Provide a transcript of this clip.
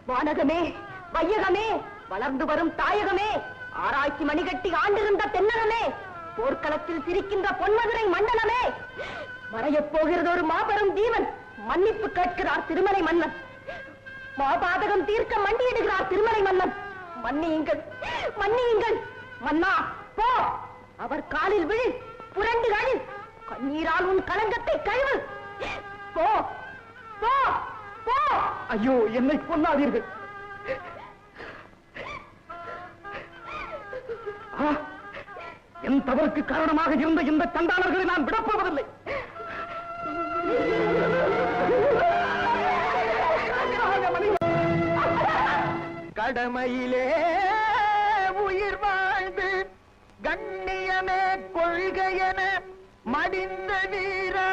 வானகமே, வையகமே, வளர்ந்து வரும் தாயகமே, ஆராய்ச்சி மணிகட்டி ஆண்டிருந்த தென்னகமே, போர்க்களத்தில் சிரிக்கின்ற பொன்மதுரை மண்டலமே, மறையப் போகிறது ஒரு மாபெரும் ஜீவன். மன்னிப்பு கேட்கிறார் திருமலை மன்னன். மாபாதகம் தீர்க்க மண்டியிடுகிறார் திருமலை மன்னன். மன்னியுங்கள், மன்னியுங்கள் மன்னா. போ, அவர் காலில் விழி, புரண்டு கழி, கண்ணீரால் உன் களங்கத்தை கழுவு. போ போ போ. ஐயோ, என்னை கொல்லாதீர்கள். என் தவறுக்கு காரணமாக இருந்த இந்த சண்டாளர்களை நான் விடப்போவதில்லை. கடமையிலே உயிர் வாழ்ந்து கண்ணியமே கொள்கையென மடிந்த வீரா